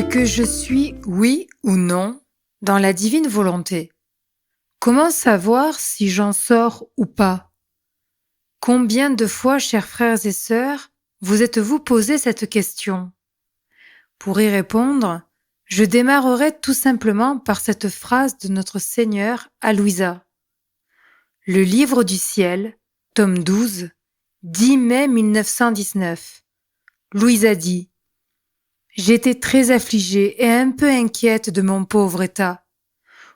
que je suis, oui ou non, dans la divine volonté? Comment savoir si j'en sors ou pas? Combien de fois, chers frères et sœurs, vous êtes-vous posé cette question? Pour y répondre, je démarrerai tout simplement par cette phrase de notre Seigneur à Louisa. Le Livre du ciel, tome 12, 10 mai 1919. Louisa dit: J'étais très affligée et un peu inquiète de mon pauvre état.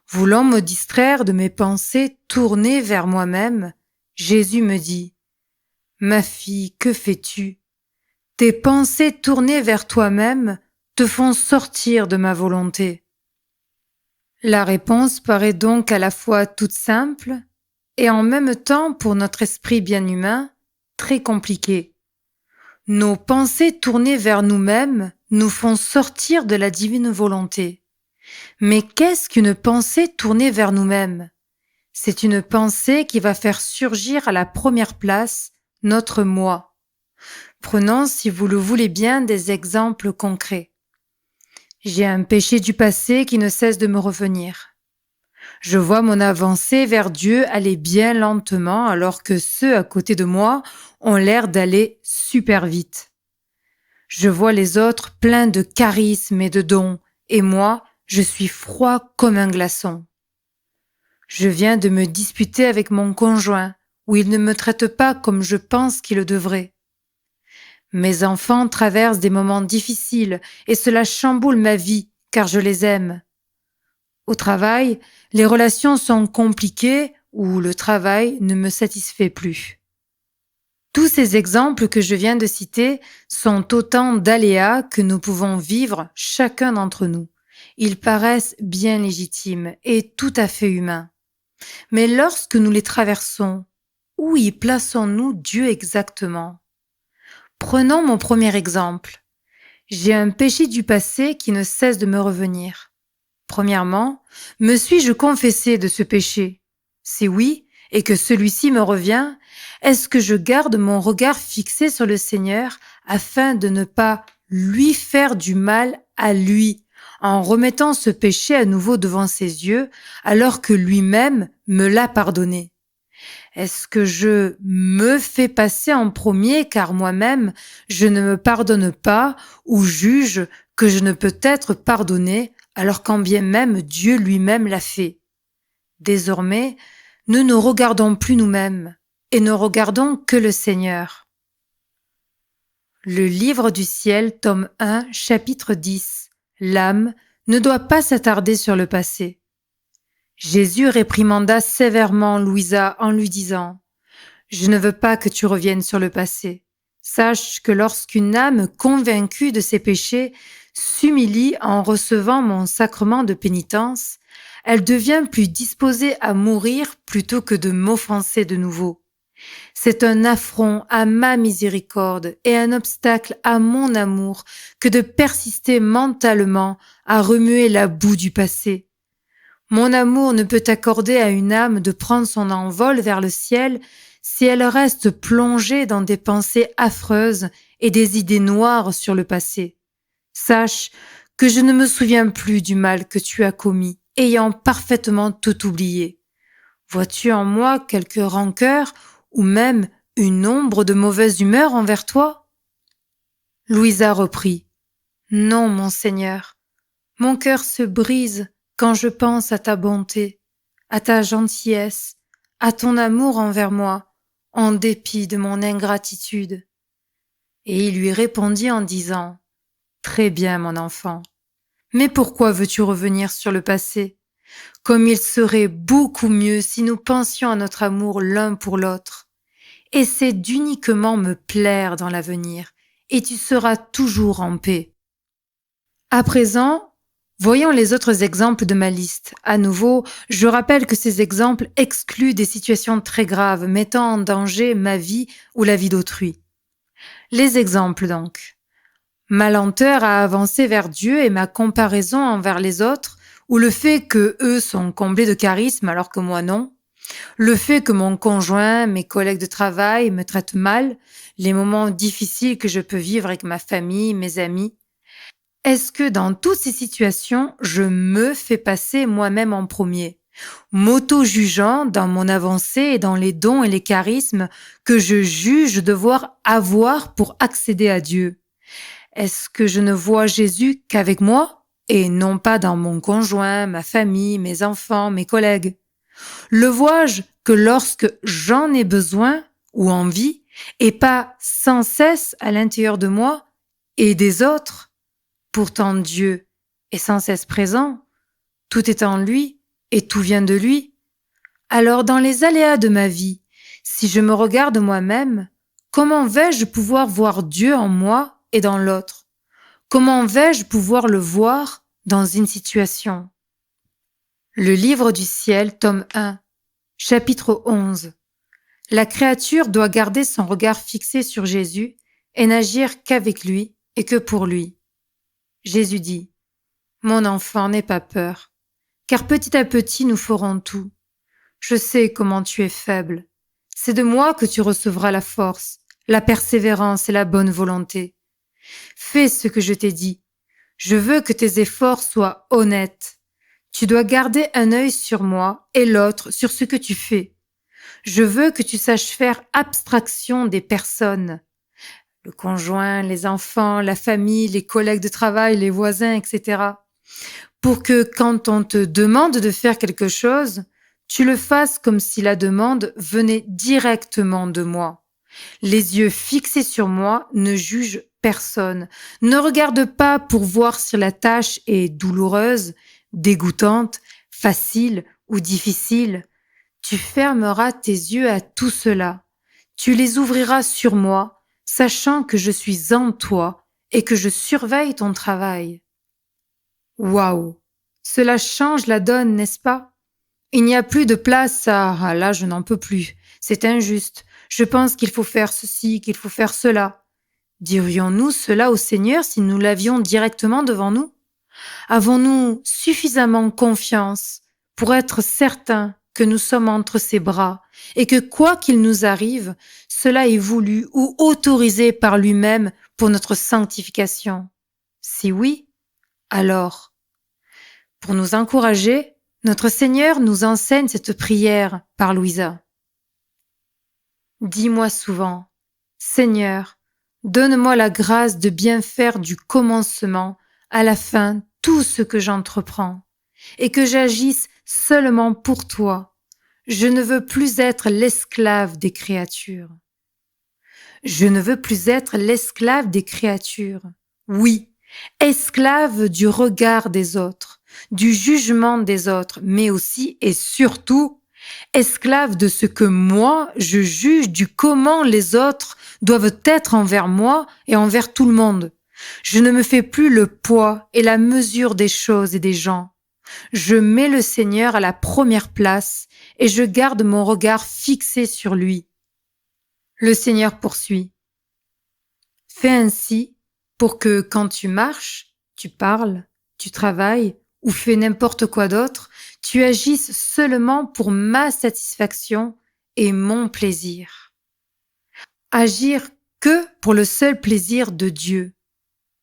Voulant me distraire de mes pensées tournées vers moi-même, Jésus me dit: Ma fille, que fais-tu? Tes pensées tournées vers toi-même te font sortir de ma volonté. La réponse paraît donc à la fois toute simple et en même temps, pour notre esprit bien humain, très compliquée. Nos pensées tournées vers nous-mêmes nous font sortir de la divine volonté. Mais qu'est-ce qu'une pensée tournée vers nous-mêmes? C'est une pensée qui va faire surgir à la première place notre moi. Prenons, si vous le voulez bien, des exemples concrets. J'ai un péché du passé qui ne cesse de me revenir. Je vois mon avancée vers Dieu aller bien lentement alors que ceux à côté de moi ont l'air d'aller super vite. Je vois les autres pleins de charisme et de dons, et moi, je suis froid comme un glaçon. Je viens de me disputer avec mon conjoint, où il ne me traite pas comme je pense qu'il le devrait. Mes enfants traversent des moments difficiles et cela chamboule ma vie, car je les aime. Au travail, les relations sont compliquées ou le travail ne me satisfait plus. Tous ces exemples que je viens de citer sont autant d'aléas que nous pouvons vivre chacun d'entre nous. Ils paraissent bien légitimes et tout à fait humains. Mais lorsque nous les traversons, où y plaçons-nous Dieu exactement? Prenons mon premier exemple. J'ai un péché du passé qui ne cesse de me revenir. Premièrement, me suis-je confessé de ce péché? Si oui, et que celui-ci me revient, est-ce que je garde mon regard fixé sur le Seigneur afin de ne pas lui faire du mal à lui, en remettant ce péché à nouveau devant ses yeux, alors que lui-même me l'a pardonné? Est-ce que je me fais passer en premier car moi-même je ne me pardonne pas ou juge que je ne peux être pardonné alors qu'en bien même Dieu lui-même l'a fait? Désormais, nous ne regardons plus nous-mêmes et ne regardons que le Seigneur. Le Livre du ciel, tome 1, chapitre 10. L'âme ne doit pas s'attarder sur le passé. Jésus réprimanda sévèrement Louisa en lui disant: Je ne veux pas que tu reviennes sur le passé. Sache que lorsqu'une âme convaincue de ses péchés s'humilie en recevant mon sacrement de pénitence, elle devient plus disposée à mourir plutôt que de m'offenser de nouveau. C'est un affront à ma miséricorde et un obstacle à mon amour que de persister mentalement à remuer la boue du passé. Mon amour ne peut accorder à une âme de prendre son envol vers le ciel si elle reste plongée dans des pensées affreuses et des idées noires sur le passé. Sache que je ne me souviens plus du mal que tu as commis, ayant parfaitement tout oublié. Vois-tu en moi quelque rancœur ou même une ombre de mauvaise humeur envers toi? Louisa reprit: Non, mon Seigneur, mon cœur se brise quand je pense à ta bonté, à ta gentillesse, à ton amour envers moi, en dépit de mon ingratitude. Et il lui répondit en disant: Très bien, mon enfant. Mais pourquoi veux-tu revenir sur le passé? Comme il serait beaucoup mieux si nous pensions à notre amour l'un pour l'autre. Essaie d'uniquement me plaire dans l'avenir, et tu seras toujours en paix. À présent, voyons les autres exemples de ma liste. À nouveau, je rappelle que ces exemples excluent des situations très graves, mettant en danger ma vie ou la vie d'autrui. Les exemples donc. Ma lenteur à avancer vers Dieu et ma comparaison envers les autres, ou le fait que eux sont comblés de charisme alors que moi non, le fait que mon conjoint, mes collègues de travail me traitent mal, les moments difficiles que je peux vivre avec ma famille, mes amis. Est-ce que dans toutes ces situations, je me fais passer moi-même en premier, m'auto-jugeant dans mon avancée et dans les dons et les charismes que je juge devoir avoir pour accéder à Dieu? Est-ce que je ne vois Jésus qu'avec moi et non pas dans mon conjoint, ma famille, mes enfants, mes collègues? Le vois-je que lorsque j'en ai besoin ou envie et pas sans cesse à l'intérieur de moi et des autres? Pourtant Dieu est sans cesse présent, tout est en lui et tout vient de lui. Alors dans les aléas de ma vie, si je me regarde moi-même, comment vais-je pouvoir voir Dieu en moi et dans l'autre? Comment vais-je pouvoir le voir dans une situation? Le livre du ciel, tome 1, chapitre 11. La créature doit garder son regard fixé sur Jésus et n'agir qu'avec lui et que pour lui. Jésus dit: Mon enfant, n'aie pas peur, car petit à petit nous ferons tout. Je sais comment tu es faible. C'est de moi que tu recevras la force, la persévérance et la bonne volonté. Fais ce que je t'ai dit. Je veux que tes efforts soient honnêtes. Tu dois garder un œil sur moi et l'autre sur ce que tu fais. Je veux que tu saches faire abstraction des personnes. Le conjoint, les enfants, la famille, les collègues de travail, les voisins, etc. Pour que quand on te demande de faire quelque chose, tu le fasses comme si la demande venait directement de moi. Les yeux fixés sur moi ne jugent personne. Ne regarde pas pour voir si la tâche est douloureuse, dégoûtante, facile ou difficile. Tu fermeras tes yeux à tout cela. Tu les ouvriras sur moi, sachant que je suis en toi et que je surveille ton travail. Waouh! Cela change la donne, n'est-ce pas? Il n'y a plus de place à « Ah là, je n'en peux plus, c'est injuste, je pense qu'il faut faire ceci, qu'il faut faire cela ». Dirions-nous cela au Seigneur si nous l'avions directement devant nous? Avons-nous suffisamment confiance pour être certains que nous sommes entre ses bras et que quoi qu'il nous arrive, cela est voulu ou autorisé par lui-même pour notre sanctification? Si oui, alors, pour nous encourager, notre Seigneur nous enseigne cette prière par Louisa. Dis-moi souvent: Seigneur, donne-moi la grâce de bien faire du commencement à la fin tout ce que j'entreprends, et que j'agisse seulement pour toi. Je ne veux plus être l'esclave des créatures. Je ne veux plus être l'esclave des créatures. Oui, esclave du regard des autres, du jugement des autres, mais aussi et surtout esclave de ce que moi je juge du comment les autres doivent être envers moi et envers tout le monde. Je ne me fais plus le poids et la mesure des choses et des gens. Je mets le Seigneur à la première place et je garde mon regard fixé sur lui. Le Seigneur poursuit: Fais ainsi pour que quand tu marches, tu parles, tu travailles ou fais n'importe quoi d'autre, tu agisses seulement pour ma satisfaction et mon plaisir. Agir que pour le seul plaisir de Dieu.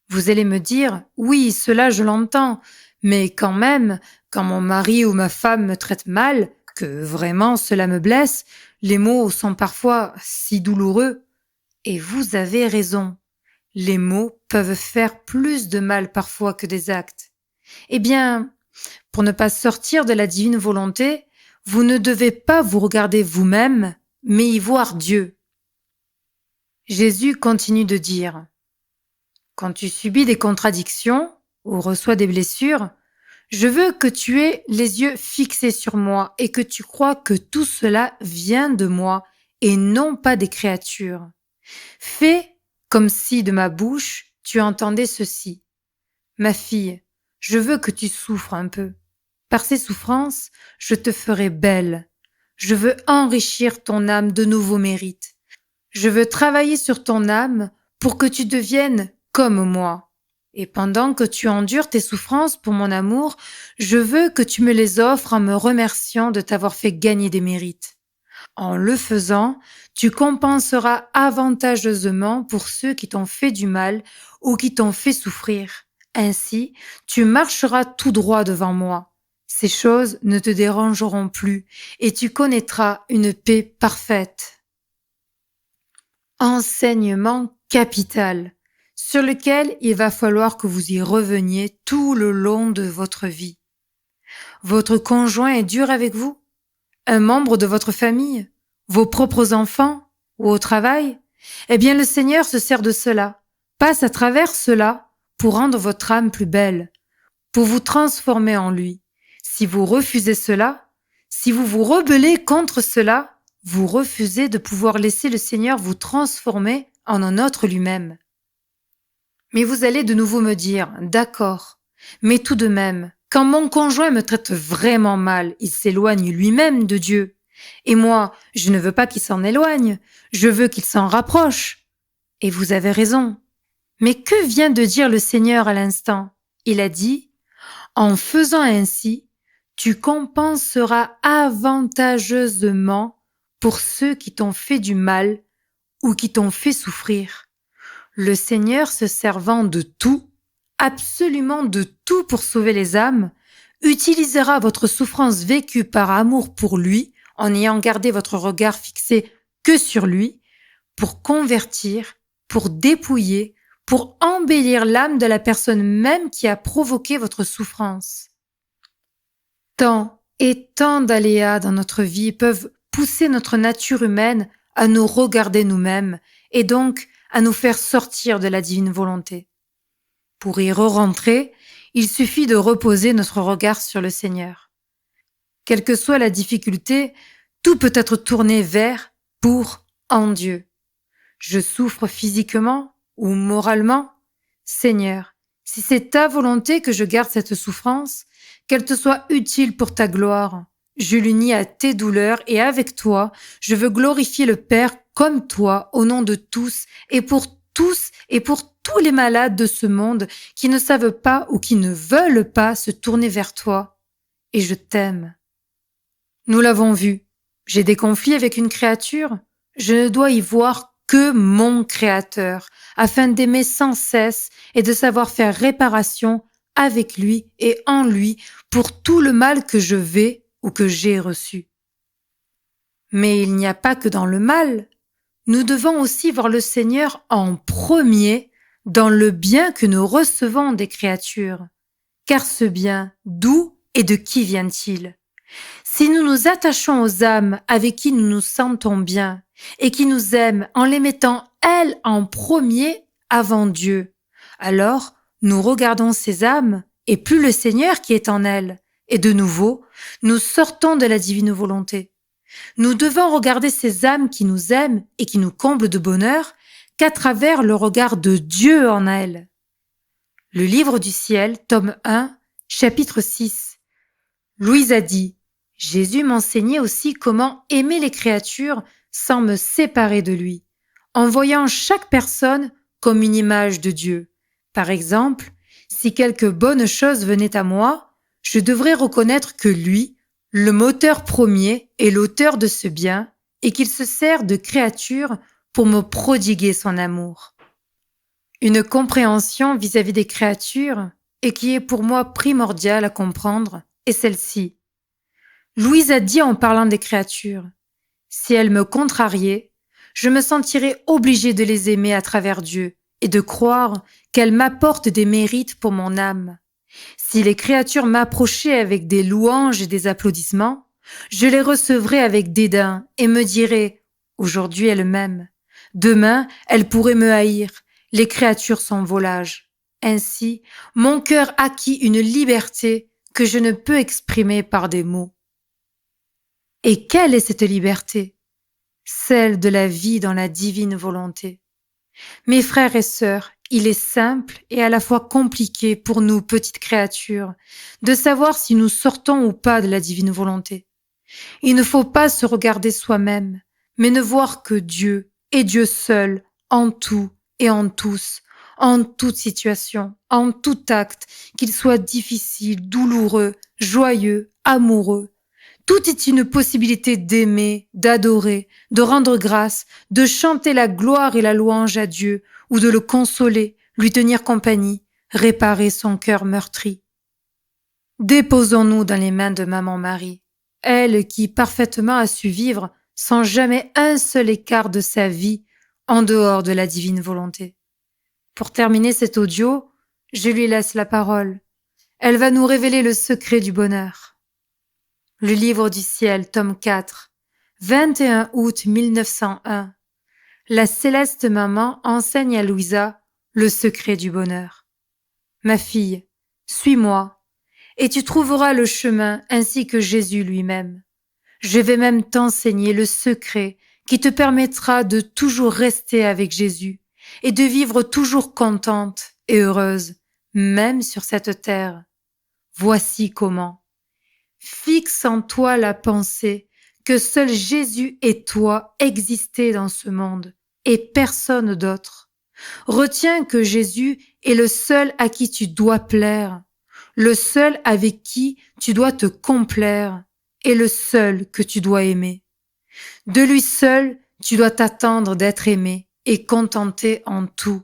Vous allez me dire: oui, cela je l'entends, mais quand même, quand mon mari ou ma femme me traite mal, que vraiment cela me blesse, les mots sont parfois si douloureux. Et vous avez raison. Les mots peuvent faire plus de mal parfois que des actes. Eh bien, pour ne pas sortir de la divine volonté, vous ne devez pas vous regarder vous-même, mais y voir Dieu. Jésus continue de dire: Quand tu subis des contradictions ou reçois des blessures, je veux que tu aies les yeux fixés sur moi et que tu crois que tout cela vient de moi et non pas des créatures. Fais comme si de ma bouche tu entendais ceci: Ma fille, je veux que tu souffres un peu. Par ces souffrances, je te ferai belle. Je veux enrichir ton âme de nouveaux mérites. Je veux travailler sur ton âme pour que tu deviennes comme moi. Et pendant que tu endures tes souffrances pour mon amour, je veux que tu me les offres en me remerciant de t'avoir fait gagner des mérites. En le faisant, tu compenseras avantageusement pour ceux qui t'ont fait du mal ou qui t'ont fait souffrir, Ainsi, tu marcheras tout droit devant moi. Ces choses ne te dérangeront plus et tu connaîtras une paix parfaite. Enseignement capital, sur lequel il va falloir que vous y reveniez tout le long de votre vie. Votre conjoint est dur avec vous? Un membre de votre famille? Vos propres enfants? Ou au travail? Eh bien, le Seigneur se sert de cela, passe à travers cela pour rendre votre âme plus belle, pour vous transformer en lui. Si vous refusez cela, si vous vous rebellez contre cela, vous refusez de pouvoir laisser le Seigneur vous transformer en un autre lui-même. Mais vous allez de nouveau me dire, d'accord, mais tout de même, quand mon conjoint me traite vraiment mal, il s'éloigne lui-même de Dieu. Et moi, je ne veux pas qu'il s'en éloigne, je veux qu'il s'en rapproche. Et vous avez raison. Mais que vient de dire le Seigneur à l'instant? Il a dit, en faisant ainsi, tu compenseras avantageusement pour ceux qui t'ont fait du mal ou qui t'ont fait souffrir. Le Seigneur se servant de tout, absolument de tout pour sauver les âmes, utilisera votre souffrance vécue par amour pour lui, en ayant gardé votre regard fixé que sur lui, pour convertir, pour dépouiller, pour embellir l'âme de la personne même qui a provoqué votre souffrance. Tant et tant d'aléas dans notre vie peuvent pousser notre nature humaine à nous regarder nous-mêmes et donc à nous faire sortir de la divine volonté. Pour y re-rentrer, il suffit de reposer notre regard sur le Seigneur. Quelle que soit la difficulté, tout peut être tourné vers, pour, en Dieu. Je souffre physiquement ou moralement? Seigneur, si c'est ta volonté que je garde cette souffrance, qu'elle te soit utile pour ta gloire. Je l'unis à tes douleurs et avec toi, je veux glorifier le Père comme toi au nom de tous et pour tous tous les malades de ce monde qui ne savent pas ou qui ne veulent pas se tourner vers toi. Et je t'aime. Nous l'avons vu. J'ai des conflits avec une créature. Je ne dois y voir que mon Créateur, afin d'aimer sans cesse et de savoir faire réparation avec lui et en lui pour tout le mal que je vais ou que j'ai reçu. Mais il n'y a pas que dans le mal. Nous devons aussi voir le Seigneur en premier dans le bien que nous recevons des créatures. Car ce bien, d'où et de qui vient-il? Si nous nous attachons aux âmes avec qui nous nous sentons bien et qui nous aiment en les mettant elles en premier avant Dieu, alors nous regardons ces âmes et plus le Seigneur qui est en elles. Et de nouveau, nous sortons de la divine volonté. Nous devons regarder ces âmes qui nous aiment et qui nous comblent de bonheur qu'à travers le regard de Dieu en elles. Le livre du ciel, tome 1, chapitre 6. Louise a dit, Jésus m'enseignait aussi comment aimer les créatures sans me séparer de lui, en voyant chaque personne comme une image de Dieu. Par exemple, si quelque bonne chose venait à moi, je devrais reconnaître que lui, le moteur premier, est l'auteur de ce bien et qu'il se sert de créatures pour me prodiguer son amour. Une compréhension vis-à-vis des créatures et qui est pour moi primordiale à comprendre est celle-ci. Louise a dit en parlant des créatures, si elles me contrariaient, je me sentirais obligée de les aimer à travers Dieu et de croire qu'elles m'apportent des mérites pour mon âme. Si les créatures m'approchaient avec des louanges et des applaudissements, je les recevrais avec dédain et me dirais, aujourd'hui elles m'aiment, demain elles pourraient me haïr, les créatures sont volages. Ainsi, mon cœur acquit une liberté que je ne peux exprimer par des mots. Et quelle est cette liberté? Celle de la vie dans la divine volonté. Mes frères et sœurs, il est simple et à la fois compliqué pour nous, petites créatures, de savoir si nous sortons ou pas de la divine volonté. Il ne faut pas se regarder soi-même, mais ne voir que Dieu, et Dieu seul, en tout et en tous, en toute situation, en tout acte, qu'il soit difficile, douloureux, joyeux, amoureux. Tout est une possibilité d'aimer, d'adorer, de rendre grâce, de chanter la gloire et la louange à Dieu, ou de le consoler, lui tenir compagnie, réparer son cœur meurtri. Déposons-nous dans les mains de maman Marie, elle qui parfaitement a su vivre sans jamais un seul écart de sa vie en dehors de la divine volonté. Pour terminer cet audio, je lui laisse la parole. Elle va nous révéler le secret du bonheur. Le livre du ciel, tome 4, 21 août 1901. La céleste maman enseigne à Louisa le secret du bonheur. Ma fille, suis-moi, et tu trouveras le chemin ainsi que Jésus lui-même. Je vais même t'enseigner le secret qui te permettra de toujours rester avec Jésus et de vivre toujours contente et heureuse, même sur cette terre. Voici comment. Fixe en toi la pensée que seul Jésus et toi existez dans ce monde et personne d'autre. Retiens que Jésus est le seul à qui tu dois plaire, le seul avec qui tu dois te complaire et le seul que tu dois aimer. De lui seul, tu dois t'attendre d'être aimé et contenté en tout.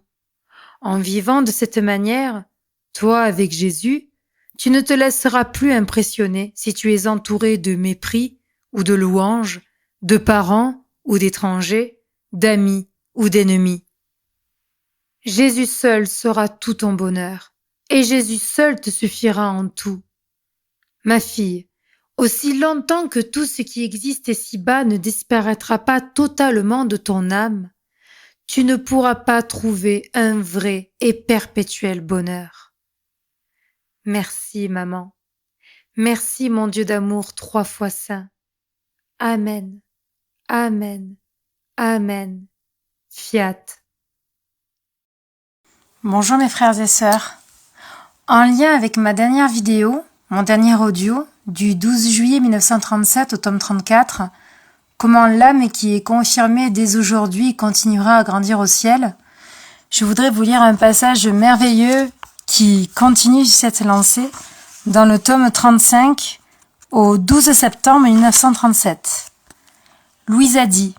En vivant de cette manière, toi avec Jésus, tu ne te laisseras plus impressionner si tu es entouré de mépris ou de louanges, de parents ou d'étrangers, d'amis ou d'ennemis. Jésus seul sera tout ton bonheur, et Jésus seul te suffira en tout. Ma fille, aussi longtemps que tout ce qui existe ici-bas ne disparaîtra pas totalement de ton âme, tu ne pourras pas trouver un vrai et perpétuel bonheur. Merci, maman. Merci, mon Dieu d'amour 3 fois saint. Amen. Amen. Amen. Fiat. Bonjour mes frères et sœurs. En lien avec ma dernière vidéo, mon dernier audio, du 12 juillet 1937 au tome 34, comment l'âme qui est confirmée dès aujourd'hui continuera à grandir au ciel, je voudrais vous lire un passage merveilleux qui continue cette lancée dans le tome 35 au 12 septembre 1937. Louise a dit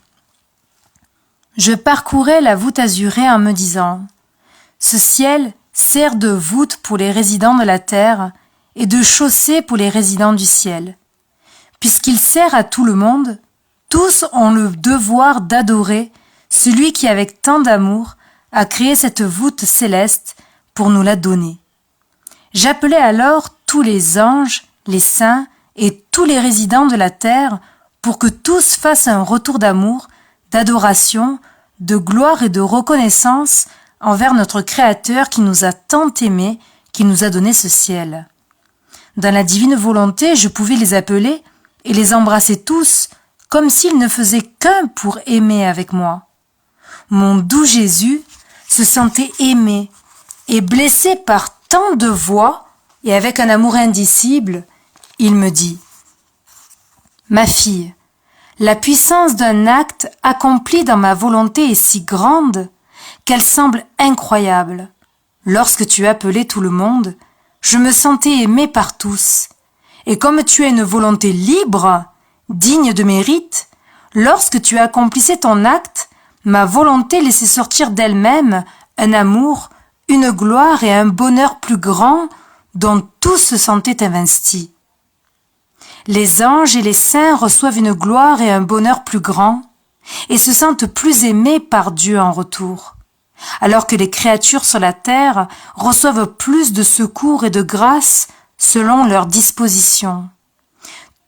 « Je parcourais la voûte azurée en me disant « Ce ciel sert de voûte pour les résidents de la terre et de chaussée pour les résidents du ciel. Puisqu'il sert à tout le monde, tous ont le devoir d'adorer celui qui avec tant d'amour a créé cette voûte céleste pour nous la donner. J'appelais alors tous les anges, les saints et tous les résidents de la terre pour que tous fassent un retour d'amour, d'adoration, de gloire et de reconnaissance envers notre Créateur qui nous a tant aimés, qui nous a donné ce ciel. Dans la divine volonté, je pouvais les appeler et les embrasser tous comme s'ils ne faisaient qu'un pour aimer avec moi. Mon doux Jésus se sentait aimé et blessé par tant de voix, et avec un amour indicible, il me dit « Ma fille, la puissance d'un acte accompli dans ma volonté est si grande qu'elle semble incroyable. Lorsque tu appelais tout le monde, je me sentais aimé par tous. Et comme tu as une volonté libre, digne de mérite, lorsque tu accomplissais ton acte, ma volonté laissait sortir d'elle-même un amour, une gloire et un bonheur plus grand dont tous se sentaient investis. Les anges et les saints reçoivent une gloire et un bonheur plus grand et se sentent plus aimés par Dieu en retour, alors que les créatures sur la terre reçoivent plus de secours et de grâce selon leur disposition.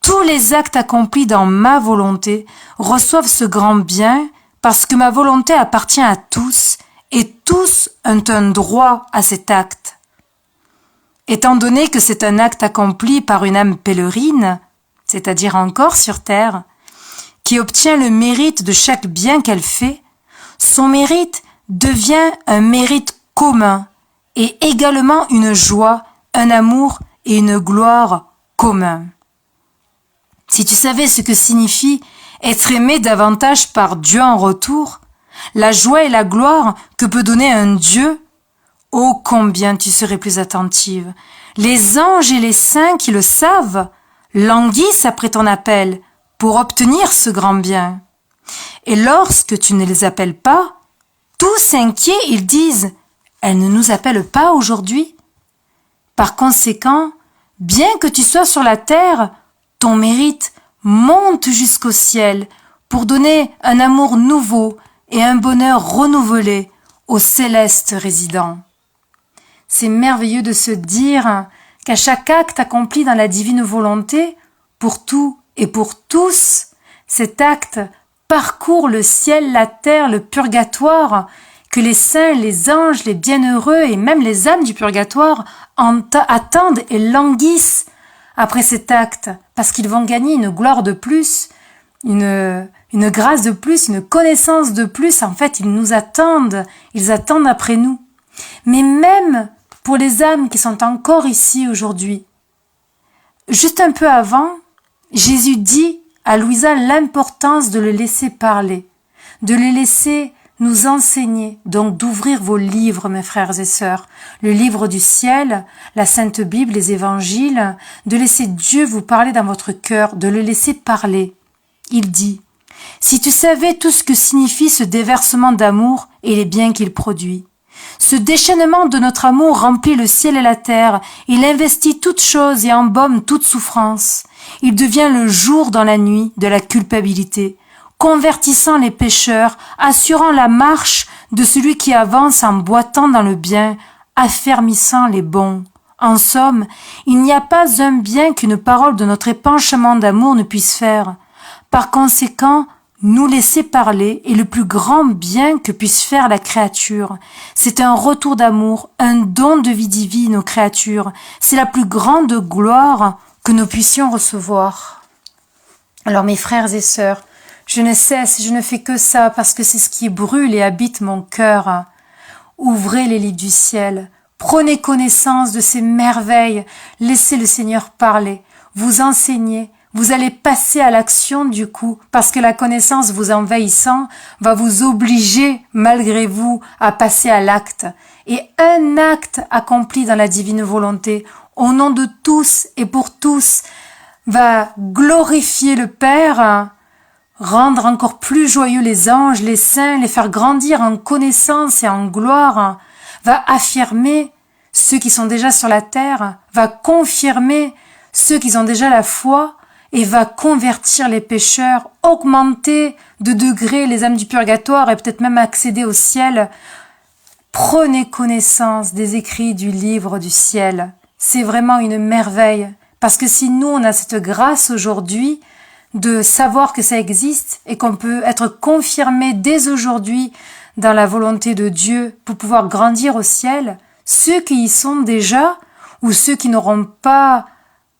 Tous les actes accomplis dans ma volonté reçoivent ce grand bien parce que ma volonté appartient à tous et tous ont un droit à cet acte. Étant donné que c'est un acte accompli par une âme pèlerine, c'est-à-dire encore sur terre, qui obtient le mérite de chaque bien qu'elle fait, son mérite devient un mérite commun et également une joie, un amour et une gloire communs. Si tu savais ce que signifie être aimé davantage par Dieu en retour, la joie et la gloire que peut donner un Dieu, oh combien tu serais plus attentive. Les anges et les saints qui le savent languissent après ton appel pour obtenir ce grand bien. Et lorsque tu ne les appelles pas, tous inquiets, ils disent « Elle ne nous appelle pas aujourd'hui ?» Par conséquent, bien que tu sois sur la terre, ton mérite monte jusqu'au ciel pour donner un amour nouveau et un bonheur renouvelé aux célestes résidents. C'est merveilleux de se dire qu'à chaque acte accompli dans la divine volonté, pour tout et pour tous, cet acte parcourt le ciel, la terre, le purgatoire, que les saints, les anges, les bienheureux et même les âmes du purgatoire attendent et languissent après cet acte, parce qu'ils vont gagner une gloire de plus, une grâce de plus, une connaissance de plus. En fait, ils attendent après nous. Mais même pour les âmes qui sont encore ici aujourd'hui, juste un peu avant, Jésus dit à Louisa l'importance de le laisser parler, de le laisser nous enseigner, donc d'ouvrir vos livres, mes frères et sœurs, le livre du ciel, la Sainte Bible, les évangiles, de laisser Dieu vous parler dans votre cœur, de le laisser parler. Il dit, « Si tu savais tout ce que signifie ce déversement d'amour et les biens qu'il produit, ce déchaînement de notre amour remplit le ciel et la terre, il investit toutes choses et embaume toute souffrance. Il devient le jour dans la nuit de la culpabilité, convertissant les pécheurs, assurant la marche de celui qui avance en boitant dans le bien, affermissant les bons. En somme, il n'y a pas un bien qu'une parole de notre épanchement d'amour ne puisse faire. Par conséquent, nous laisser parler est le plus grand bien que puisse faire la créature. C'est un retour d'amour, un don de vie divine aux créatures. C'est la plus grande gloire que nous puissions recevoir. Alors mes frères et sœurs, je ne fais que ça parce que c'est ce qui brûle et habite mon cœur. Ouvrez les livres du ciel, prenez connaissance de ces merveilles, laissez le Seigneur parler, vous enseigner. Vous allez passer à l'action du coup, parce que la connaissance vous envahissant va vous obliger, malgré vous, à passer à l'acte. Et un acte accompli dans la divine volonté, au nom de tous et pour tous, va glorifier le Père, rendre encore plus joyeux les anges, les saints, les faire grandir en connaissance et en gloire, va affirmer ceux qui sont déjà sur la terre, va confirmer ceux qui ont déjà la foi, et va convertir les pécheurs, augmenter de degrés les âmes du purgatoire et peut-être même accéder au ciel. Prenez connaissance des écrits du livre du ciel. C'est vraiment une merveille, parce que si nous on a cette grâce aujourd'hui de savoir que ça existe et qu'on peut être confirmé dès aujourd'hui dans la volonté de Dieu pour pouvoir grandir au ciel, ceux qui y sont déjà ou ceux qui n'auront pas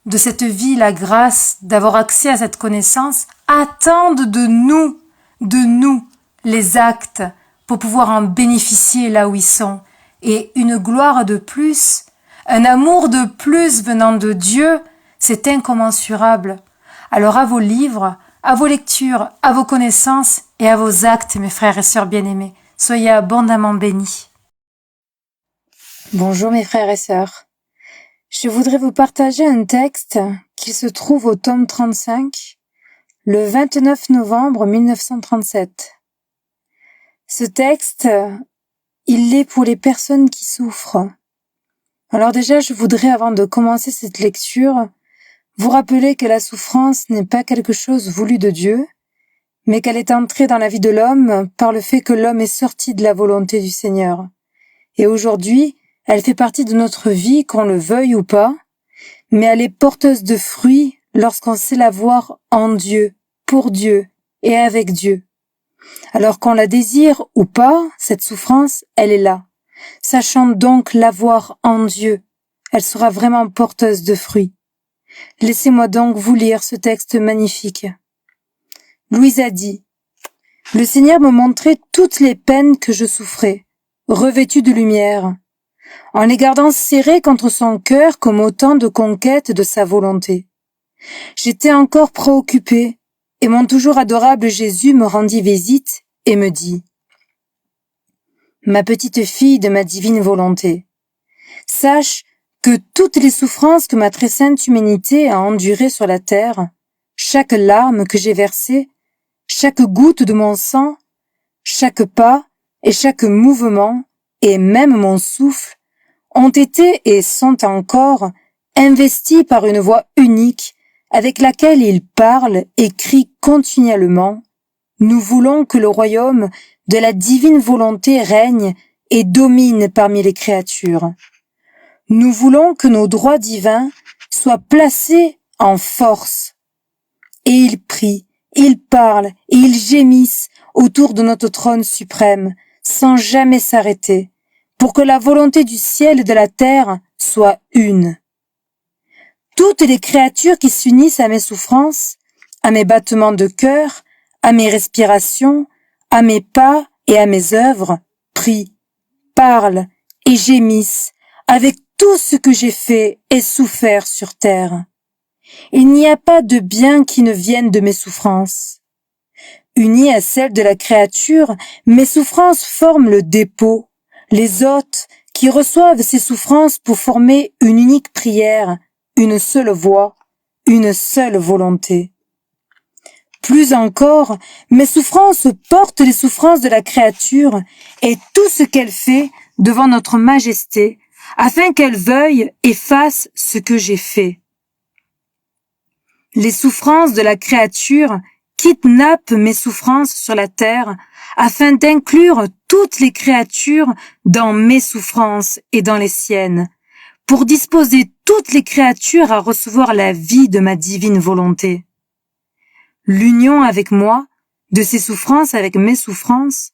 de cette vie, la grâce d'avoir accès à cette connaissance, attendent de nous, les actes, pour pouvoir en bénéficier là où ils sont. Et une gloire de plus, un amour de plus venant de Dieu, c'est incommensurable. Alors à vos livres, à vos lectures, à vos connaissances et à vos actes, mes frères et sœurs bien-aimés, soyez abondamment bénis. Bonjour mes frères et sœurs. Je voudrais vous partager un texte qui se trouve au tome 35, le 29 novembre 1937. Ce texte, il l'est pour les personnes qui souffrent. Alors déjà, je voudrais, avant de commencer cette lecture, vous rappeler que la souffrance n'est pas quelque chose voulu de Dieu, mais qu'elle est entrée dans la vie de l'homme par le fait que l'homme est sorti de la volonté du Seigneur. Et aujourd'hui, elle fait partie de notre vie, qu'on le veuille ou pas, mais elle est porteuse de fruits lorsqu'on sait la voir en Dieu, pour Dieu et avec Dieu. Alors qu'on la désire ou pas, cette souffrance, elle est là. Sachant donc la voir en Dieu, elle sera vraiment porteuse de fruits. Laissez-moi donc vous lire ce texte magnifique. Louise a dit, « Le Seigneur me montrait toutes les peines que je souffrais, revêtues de lumière, en les gardant serrées contre son cœur comme autant de conquêtes de sa volonté. J'étais encore préoccupée, et mon toujours adorable Jésus me rendit visite et me dit, « Ma petite fille de ma divine volonté, sache que toutes les souffrances que ma très sainte humanité a endurées sur la terre, chaque larme que j'ai versée, chaque goutte de mon sang, chaque pas et chaque mouvement, et même mon souffle, ont été et sont encore investis par une voix unique avec laquelle ils parlent et crient continuellement. Nous voulons que le royaume de la divine volonté règne et domine parmi les créatures. Nous voulons que nos droits divins soient placés en force. Et ils prient, ils parlent et ils gémissent autour de notre trône suprême, sans jamais s'arrêter, pour que la volonté du ciel et de la terre soit une. Toutes les créatures qui s'unissent à mes souffrances, à mes battements de cœur, à mes respirations, à mes pas et à mes œuvres, prient, parlent et gémissent avec tout ce que j'ai fait et souffert sur terre. Il n'y a pas de bien qui ne vienne de mes souffrances. Unies à celles de la créature, mes souffrances forment le dépôt, les hôtes qui reçoivent ces souffrances pour former une unique prière, une seule voix, une seule volonté. Plus encore, mes souffrances portent les souffrances de la créature et tout ce qu'elle fait devant notre majesté, afin qu'elle veuille et fasse ce que j'ai fait. Les souffrances de la créature kidnappent mes souffrances sur la terre, afin d'inclure toutes les créatures dans mes souffrances et dans les siennes, pour disposer toutes les créatures à recevoir la vie de ma divine volonté. L'union avec moi, de ces souffrances avec mes souffrances,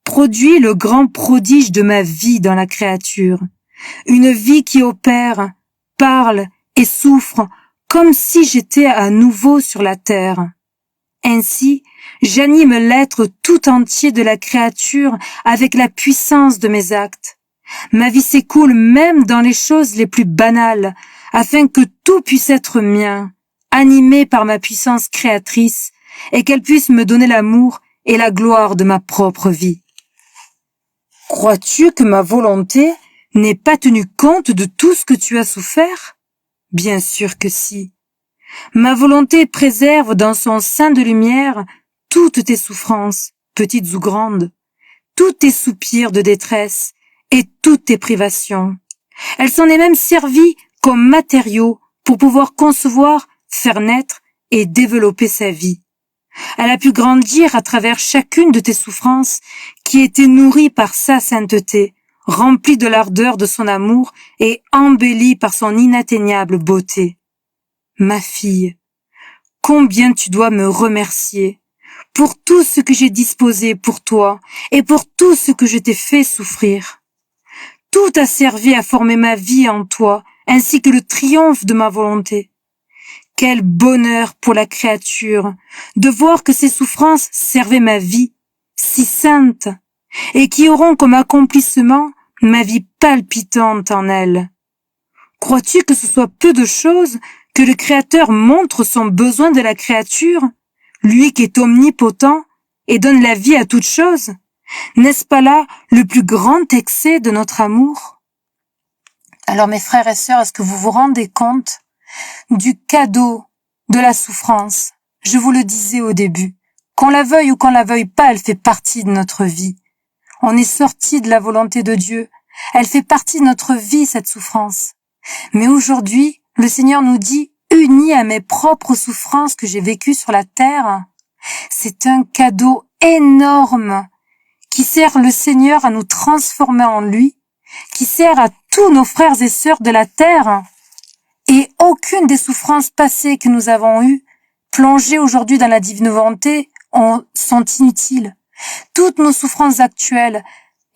produit le grand prodige de ma vie dans la créature, une vie qui opère, parle et souffre comme si j'étais à nouveau sur la terre. Ainsi, j'anime l'être tout entier de la créature avec la puissance de mes actes. Ma vie s'écoule même dans les choses les plus banales, afin que tout puisse être mien, animé par ma puissance créatrice, et qu'elle puisse me donner l'amour et la gloire de ma propre vie. Crois-tu que ma volonté n'ait pas tenu compte de tout ce que tu as souffert? Bien sûr que si. Ma volonté préserve dans son sein de lumière toutes tes souffrances, petites ou grandes, tous tes soupirs de détresse et toutes tes privations. Elle s'en est même servie comme matériau pour pouvoir concevoir, faire naître et développer sa vie. Elle a pu grandir à travers chacune de tes souffrances qui étaient nourries par sa sainteté, remplies de l'ardeur de son amour et embellies par son inatteignable beauté. Ma fille, combien tu dois me remercier pour tout ce que j'ai disposé pour toi et pour tout ce que je t'ai fait souffrir. Tout a servi à former ma vie en toi, ainsi que le triomphe de ma volonté. Quel bonheur pour la créature de voir que ces souffrances servaient ma vie, si sainte, et qui auront comme accomplissement ma vie palpitante en elle. Crois-tu que ce soit peu de choses que le Créateur montre son besoin de la créature, lui qui est omnipotent et donne la vie à toute chose? N'est-ce pas là le plus grand excès de notre amour? Alors mes frères et sœurs, est-ce que vous vous rendez compte du cadeau de la souffrance? Je vous le disais au début, qu'on la veuille ou qu'on la veuille pas, elle fait partie de notre vie. On est sorti de la volonté de Dieu. Elle fait partie de notre vie, cette souffrance. Mais aujourd'hui, le Seigneur nous dit, unis à mes propres souffrances que j'ai vécues sur la terre, c'est un cadeau énorme qui sert le Seigneur à nous transformer en lui, qui sert à tous nos frères et sœurs de la terre. Et aucune des souffrances passées que nous avons eues, plongées aujourd'hui dans la divine volonté, sont inutiles. Toutes nos souffrances actuelles,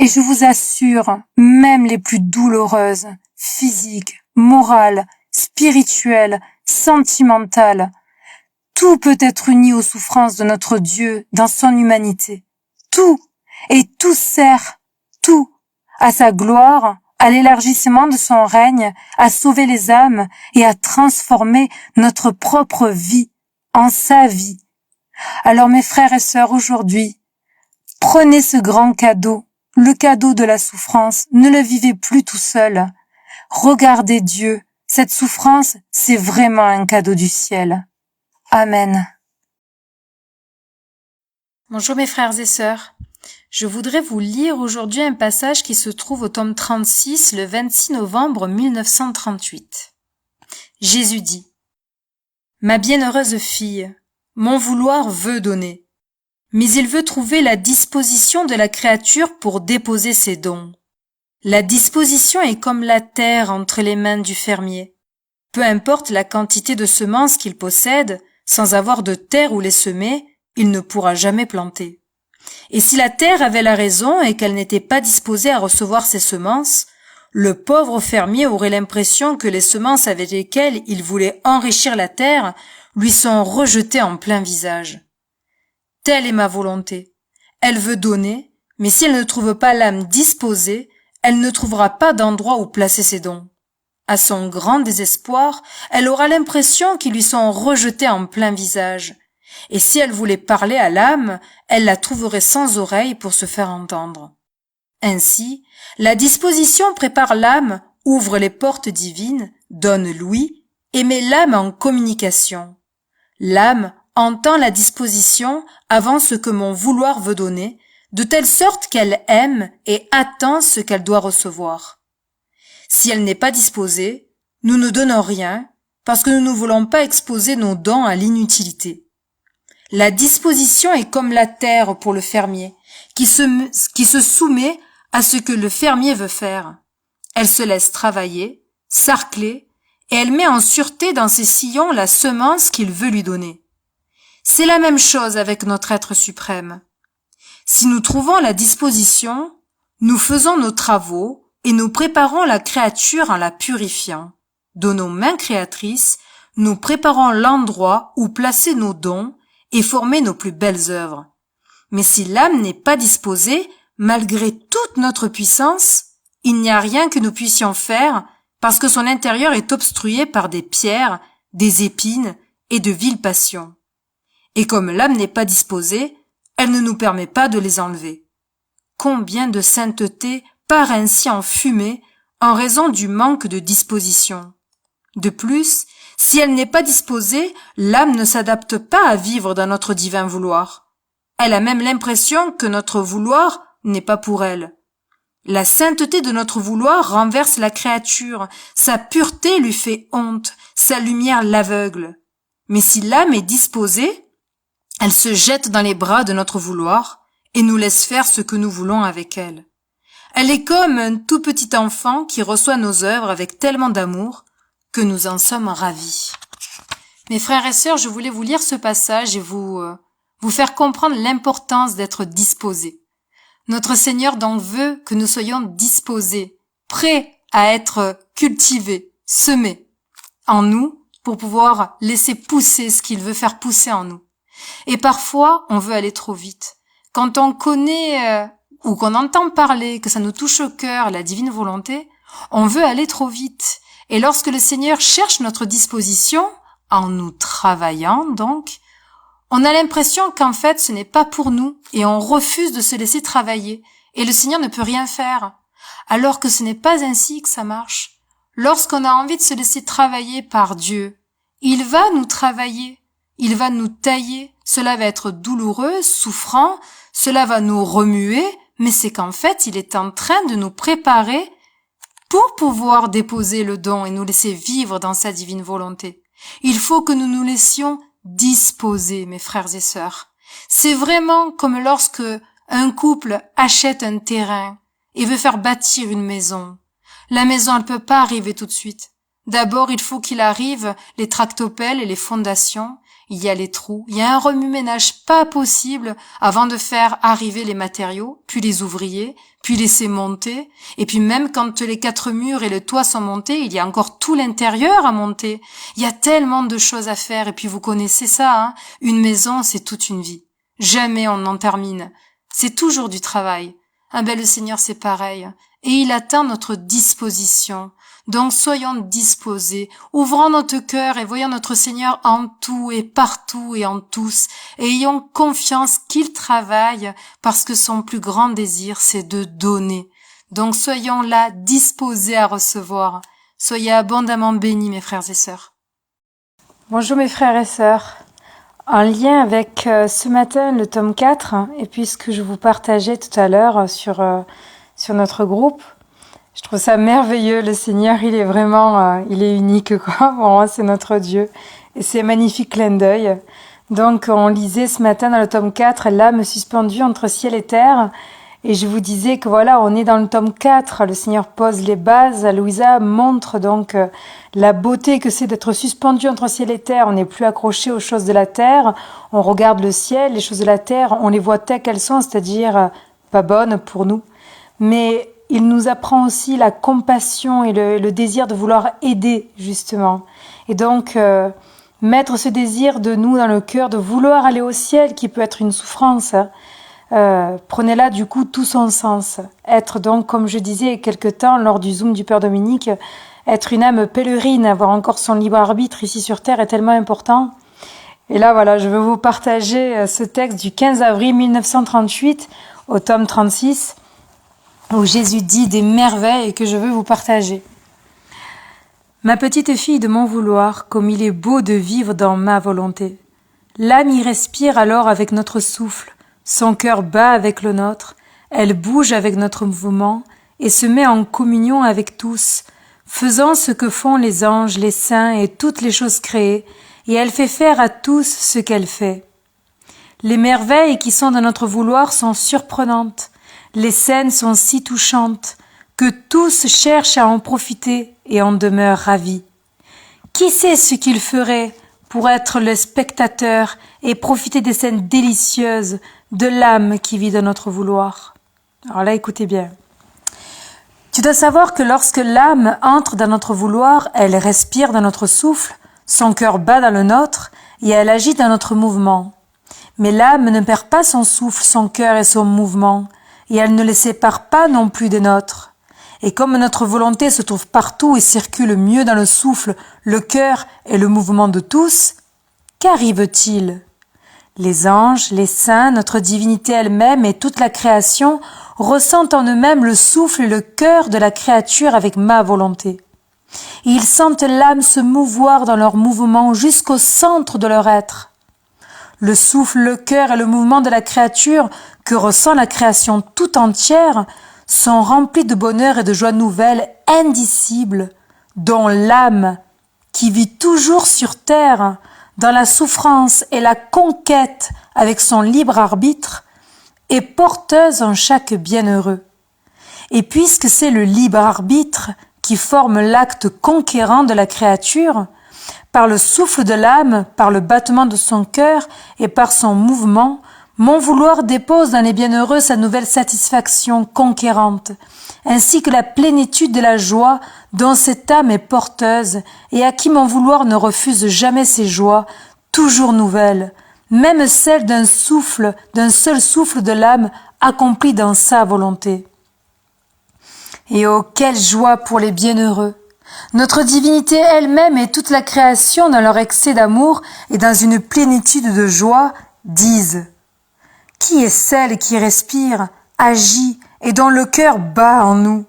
et je vous assure, même les plus douloureuses, physiques, morales, spirituelles, sentimentales, tout peut être uni aux souffrances de notre Dieu dans son humanité. Tout, et tout sert, tout, à sa gloire, à l'élargissement de son règne, à sauver les âmes et à transformer notre propre vie en sa vie. Alors mes frères et sœurs, aujourd'hui, prenez ce grand cadeau, le cadeau de la souffrance, ne le vivez plus tout seul. Regardez Dieu, cette souffrance, c'est vraiment un cadeau du ciel. Amen. Bonjour mes frères et sœurs. Je voudrais vous lire aujourd'hui un passage qui se trouve au tome 36, le 26 novembre 1938. Jésus dit : « Ma bienheureuse fille, mon vouloir veut donner, mais il veut trouver la disposition de la créature pour déposer ses dons. La disposition est comme la terre entre les mains du fermier. Peu importe la quantité de semences qu'il possède, sans avoir de terre où les semer, il ne pourra jamais planter. Et si la terre avait la raison et qu'elle n'était pas disposée à recevoir ses semences, le pauvre fermier aurait l'impression que les semences avec lesquelles il voulait enrichir la terre lui sont rejetées en plein visage. Telle est ma volonté. Elle veut donner, mais si elle ne trouve pas l'âme disposée, elle ne trouvera pas d'endroit où placer ses dons. À son grand désespoir, elle aura l'impression qu'ils lui sont rejetés en plein visage. Et si elle voulait parler à l'âme, elle la trouverait sans oreille pour se faire entendre. Ainsi, la disposition prépare l'âme, ouvre les portes divines, donne l'ouïe et met l'âme en communication. L'âme entend la disposition avant ce que mon vouloir veut donner, de telle sorte qu'elle aime et attend ce qu'elle doit recevoir. Si elle n'est pas disposée, nous ne donnons rien parce que nous ne voulons pas exposer nos dons à l'inutilité. La disposition est comme la terre pour le fermier, qui se soumet à ce que le fermier veut faire. Elle se laisse travailler, sarcler, et elle met en sûreté dans ses sillons la semence qu'il veut lui donner. C'est la même chose avec notre être suprême. Si nous trouvons la disposition, nous faisons nos travaux et nous préparons la créature en la purifiant. De nos mains créatrices, nous préparons l'endroit où placer nos dons et former nos plus belles œuvres. Mais si l'âme n'est pas disposée, malgré toute notre puissance, il n'y a rien que nous puissions faire parce que son intérieur est obstrué par des pierres, des épines et de viles passions. Et comme l'âme n'est pas disposée, elle ne nous permet pas de les enlever. Combien de sainteté part ainsi en fumée en raison du manque de disposition. De plus, si elle n'est pas disposée, l'âme ne s'adapte pas à vivre dans notre divin vouloir. Elle a même l'impression que notre vouloir n'est pas pour elle. La sainteté de notre vouloir renverse la créature, sa pureté lui fait honte, sa lumière l'aveugle. Mais si l'âme est disposée, elle se jette dans les bras de notre vouloir et nous laisse faire ce que nous voulons avec elle. Elle est comme un tout petit enfant qui reçoit nos œuvres avec tellement d'amour que nous en sommes ravis. Mes frères et sœurs, je voulais vous lire ce passage et vous faire comprendre l'importance d'être disposés. Notre Seigneur donc veut que nous soyons disposés, prêts à être cultivés, semés en nous pour pouvoir laisser pousser ce qu'il veut faire pousser en nous. Et parfois, on veut aller trop vite. Quand on connaît ou qu'on entend parler, que ça nous touche au cœur, la divine volonté, on veut aller trop vite. Et lorsque le Seigneur cherche notre disposition, en nous travaillant donc, on a l'impression qu'en fait ce n'est pas pour nous et on refuse de se laisser travailler. Et le Seigneur ne peut rien faire. Alors que ce n'est pas ainsi que ça marche. Lorsqu'on a envie de se laisser travailler par Dieu, il va nous travailler, il va nous tailler. Cela va être douloureux, souffrant, cela va nous remuer, mais c'est qu'en fait, il est en train de nous préparer pour pouvoir déposer le don et nous laisser vivre dans sa divine volonté. Il faut que nous nous laissions disposer, mes frères et sœurs. C'est vraiment comme lorsque un couple achète un terrain et veut faire bâtir une maison. La maison, elle peut pas arriver tout de suite. D'abord, il faut qu'il arrive les tractopelles et les fondations. Il y a les trous, il y a un remue-ménage pas possible avant de faire arriver les matériaux, puis les ouvriers, puis laisser monter. Et puis même quand les 4 murs et le toit sont montés, il y a encore tout l'intérieur à monter. Il y a tellement de choses à faire. Et puis vous connaissez ça, hein, une maison, c'est toute une vie. Jamais on n'en termine. C'est toujours du travail. Ah ben le Seigneur, c'est pareil. Et il attend notre disposition. Donc soyons disposés, ouvrons notre cœur et voyons notre Seigneur en tout et partout et en tous, et ayons confiance qu'il travaille parce que son plus grand désir c'est de donner. Donc soyons là disposés à recevoir. Soyez abondamment bénis mes frères et sœurs. Bonjour mes frères et sœurs. En lien avec ce matin le tome 4, et puis ce que je vous partageais tout à l'heure sur notre groupe, je trouve ça merveilleux. Le Seigneur, il est vraiment, il est unique, quoi. Pour moi, c'est notre Dieu. Et c'est un magnifique clin d'œil. Donc, on lisait ce matin dans le tome 4, l'âme suspendue entre ciel et terre. Et je vous disais que voilà, on est dans le tome 4, le Seigneur pose les bases, Louisa montre donc la beauté que c'est d'être suspendu entre ciel et terre, on n'est plus accroché aux choses de la terre, on regarde le ciel, les choses de la terre, on les voit telles qu'elles sont, c'est-à-dire pas bonnes pour nous. Mais il nous apprend aussi la compassion et le désir de vouloir aider, justement. Et donc, mettre ce désir de nous dans le cœur, de vouloir aller au ciel, qui peut être une souffrance, prenez là du coup tout son sens. Être donc, comme je disais il y a quelque temps lors du Zoom du Père Dominique, être une âme pèlerine, avoir encore son libre arbitre ici sur Terre est tellement important. Et là voilà, je veux vous partager ce texte du 15 avril 1938 au tome 36 où Jésus dit des merveilles que je veux vous partager. Ma petite fille de mon vouloir, comme il est beau de vivre dans ma volonté. L'âme y respire alors avec notre souffle. Son cœur bat avec le nôtre, elle bouge avec notre mouvement et se met en communion avec tous, faisant ce que font les anges, les saints et toutes les choses créées, et elle fait faire à tous ce qu'elle fait. Les merveilles qui sont dans notre vouloir sont surprenantes, les scènes sont si touchantes, que tous cherchent à en profiter et en demeurent ravis. Qui sait ce qu'il ferait pour être le spectateur et profiter des scènes délicieuses de l'âme qui vit dans notre vouloir. Alors là, écoutez bien. Tu dois savoir que lorsque l'âme entre dans notre vouloir, elle respire dans notre souffle, son cœur bat dans le nôtre et elle agit dans notre mouvement. Mais l'âme ne perd pas son souffle, son cœur et son mouvement, et elle ne les sépare pas non plus des nôtres. Et comme notre volonté se trouve partout et circule mieux dans le souffle, le cœur et le mouvement de tous, qu'arrive-t-il ? Les anges, les saints, notre divinité elle-même et toute la création ressentent en eux-mêmes le souffle et le cœur de la créature avec ma volonté. Et ils sentent l'âme se mouvoir dans leur mouvement jusqu'au centre de leur être. Le souffle, le cœur et le mouvement de la créature que ressent la création tout entière sont remplis de bonheur et de joie nouvelle indicibles, dont l'âme, qui vit toujours sur terre, dans la souffrance et la conquête avec son libre arbitre, est porteuse en chaque bienheureux. Et puisque c'est le libre arbitre qui forme l'acte conquérant de la créature, par le souffle de l'âme, par le battement de son cœur et par son mouvement, mon vouloir dépose dans les bienheureux sa nouvelle satisfaction conquérante, ainsi que la plénitude de la joie dont cette âme est porteuse et à qui mon vouloir ne refuse jamais ses joies, toujours nouvelles, même celles d'un seul souffle de l'âme accompli dans sa volonté. Et oh, quelle joie pour les bienheureux! Notre divinité elle-même et toute la création dans leur excès d'amour et dans une plénitude de joie disent: qui est celle qui respire, agit et dont le cœur bat en nous?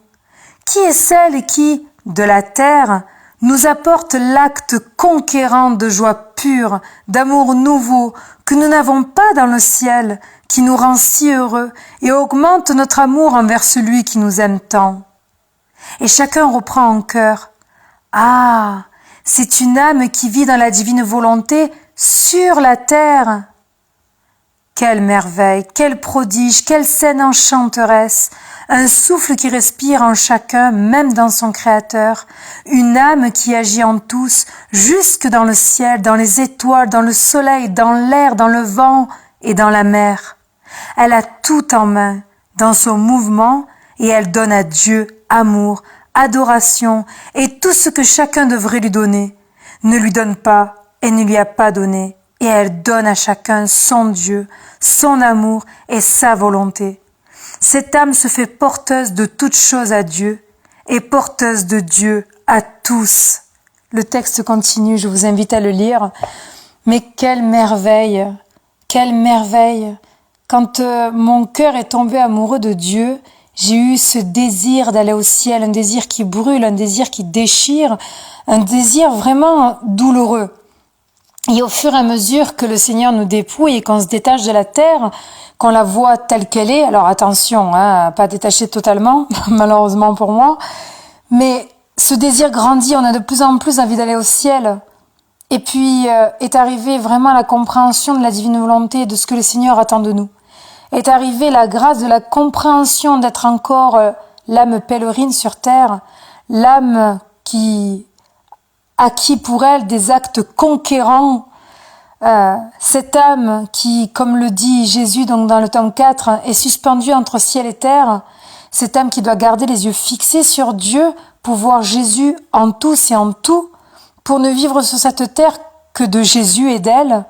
Qui est celle qui, de la terre, nous apporte l'acte conquérant de joie pure, d'amour nouveau, que nous n'avons pas dans le ciel, qui nous rend si heureux et augmente notre amour envers celui qui nous aime tant? Et chacun reprend en chœur: ah, c'est une âme qui vit dans la divine volonté sur la terre. Quelle merveille, quel prodige, quelle scène enchanteresse, un souffle qui respire en chacun, même dans son Créateur, une âme qui agit en tous, jusque dans le ciel, dans les étoiles, dans le soleil, dans l'air, dans le vent et dans la mer. Elle a tout en main, dans son mouvement, et elle donne à Dieu amour, adoration et tout ce que chacun devrait lui donner, ne lui donne pas et ne lui a pas donné. Et elle donne à chacun son Dieu, son amour et sa volonté. Cette âme se fait porteuse de toutes choses à Dieu et porteuse de Dieu à tous. Le texte continue, je vous invite à le lire. Mais quelle merveille! Quelle merveille! Quand mon cœur est tombé amoureux de Dieu, j'ai eu ce désir d'aller au ciel, un désir qui brûle, un désir qui déchire, un désir vraiment douloureux. Et au fur et à mesure que le Seigneur nous dépouille et qu'on se détache de la terre, qu'on la voit telle qu'elle est, alors attention, pas détachée totalement, malheureusement pour moi, mais ce désir grandit, on a de plus en plus envie d'aller au ciel. Et puis est arrivée vraiment la compréhension de la divine volonté, de ce que le Seigneur attend de nous. Est arrivée la grâce de la compréhension d'être encore l'âme pèlerine sur terre, l'âme qui acquis pour elle des actes conquérants, cette âme qui, comme le dit Jésus donc dans le tome 4, est suspendue entre ciel et terre, cette âme qui doit garder les yeux fixés sur Dieu pour voir Jésus en tous et en tout, pour ne vivre sur cette terre que de Jésus et d'elle,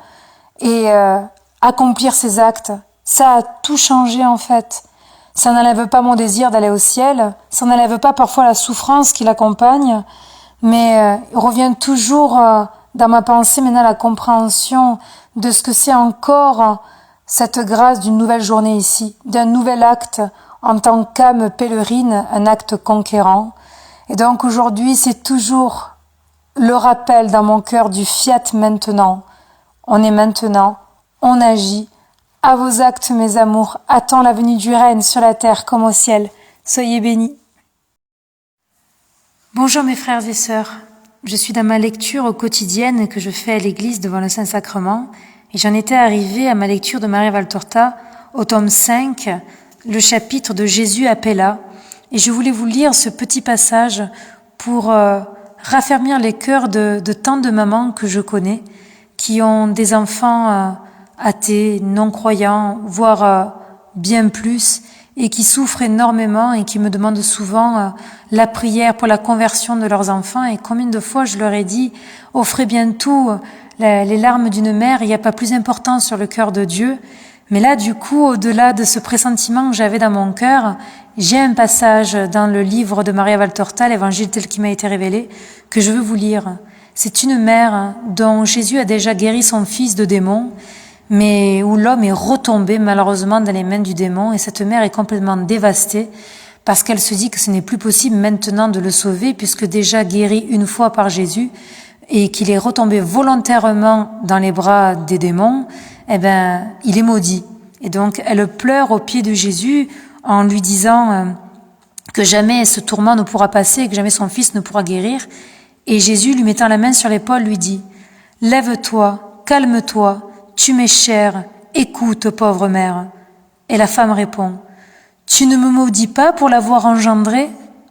et accomplir ses actes. Ça a tout changé en fait. Ça n'enlève pas mon désir d'aller au ciel, ça n'enlève pas parfois la souffrance qui l'accompagne, mais il revient toujours dans ma pensée maintenant la compréhension de ce que c'est encore cette grâce d'une nouvelle journée ici, d'un nouvel acte en tant qu'âme pèlerine, un acte conquérant. Et donc aujourd'hui, c'est toujours le rappel dans mon cœur du fiat maintenant. On est maintenant, on agit. À vos actes, mes amours, attends la venue du règne sur la terre comme au ciel. Soyez bénis. Bonjour mes frères et sœurs. Je suis dans ma lecture quotidienne que je fais à l'église devant le Saint-Sacrement et j'en étais arrivée à ma lecture de Maria Valtorta au tome 5, le chapitre de Jésus appela. Et je voulais vous lire ce petit passage pour raffermir les cœurs de tant de mamans que je connais qui ont des enfants athées, non-croyants, voire bien plus, et qui souffrent énormément et qui me demandent souvent la prière pour la conversion de leurs enfants. Et combien de fois je leur ai dit, offrez bien tout, les larmes d'une mère, il n'y a pas plus important sur le cœur de Dieu. Mais là, du coup, au-delà de ce pressentiment que j'avais dans mon cœur, j'ai un passage dans le livre de Maria Valtorta, l'évangile tel qu'il m'a été révélé, que je veux vous lire. C'est une mère dont Jésus a déjà guéri son fils de démons, mais où l'homme est retombé malheureusement dans les mains du démon, et cette mère est complètement dévastée parce qu'elle se dit que ce n'est plus possible maintenant de le sauver puisque déjà guéri une fois par Jésus et qu'il est retombé volontairement dans les bras des démons, il est maudit. Et donc elle pleure aux pieds de Jésus en lui disant que jamais ce tourment ne pourra passer et que jamais son fils ne pourra guérir. Et Jésus, lui mettant la main sur l'épaule, lui dit « Lève-toi, calme-toi, tu m'es chère, écoute, pauvre mère. » Et la femme répond « Tu ne me maudis pas pour l'avoir engendré ?»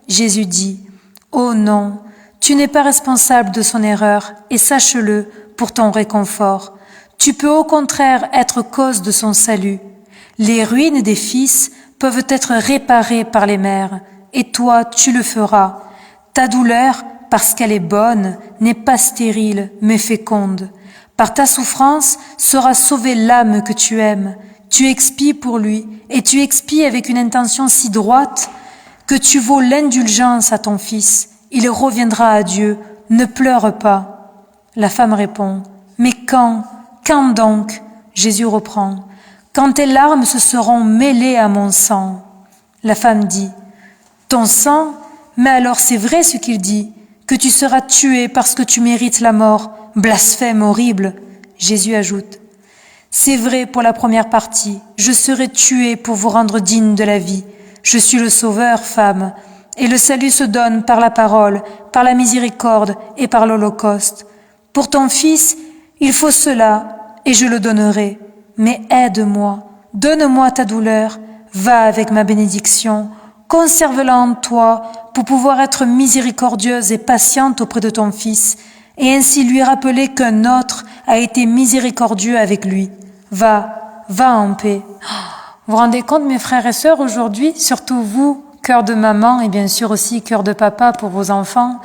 Jésus dit « Oh non, tu n'es pas responsable de son erreur, et sache-le pour ton réconfort. Tu peux au contraire être cause de son salut. Les ruines des fils peuvent être réparées par les mères, et toi tu le feras. Ta douleur, parce qu'elle est bonne, n'est pas stérile, mais féconde. Par ta souffrance sera sauvée l'âme que tu aimes. Tu expies pour lui, et tu expies avec une intention si droite que tu vaux l'indulgence à ton fils. Il reviendra à Dieu, ne pleure pas. La femme répond, mais quand donc? Jésus reprend, quand tes larmes se seront mêlées à mon sang. La femme dit, ton sang? Mais alors c'est vrai ce qu'il dit, que tu seras tué parce que tu mérites la mort. Blasphème horrible. Jésus ajoute, c'est vrai pour la première partie, je serai tué pour vous rendre digne de la vie. Je suis le sauveur, femme, et le salut se donne par la parole, par la miséricorde et par l'holocauste. Pour ton fils, il faut cela, et je le donnerai. Mais aide-moi, donne-moi ta douleur, va avec ma bénédiction, conserve-la en toi pour pouvoir être miséricordieuse et patiente auprès de ton fils, et ainsi lui rappeler qu'un autre a été miséricordieux avec lui. Va en paix. Vous vous rendez compte, mes frères et sœurs, aujourd'hui, surtout vous, cœur de maman et bien sûr aussi cœur de papa pour vos enfants,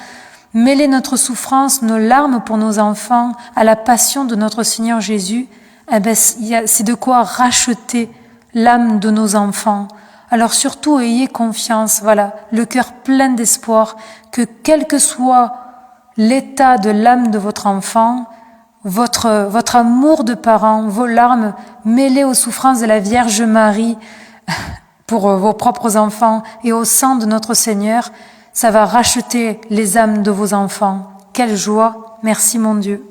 mêler notre souffrance, nos larmes pour nos enfants à la passion de notre Seigneur Jésus, c'est de quoi racheter l'âme de nos enfants. Alors surtout, ayez confiance, voilà, le cœur plein d'espoir, que quel que soit l'état de l'âme de votre enfant, votre amour de parent, vos larmes mêlées aux souffrances de la Vierge Marie pour vos propres enfants et au sang de notre Seigneur, ça va racheter les âmes de vos enfants. Quelle joie! Merci mon Dieu.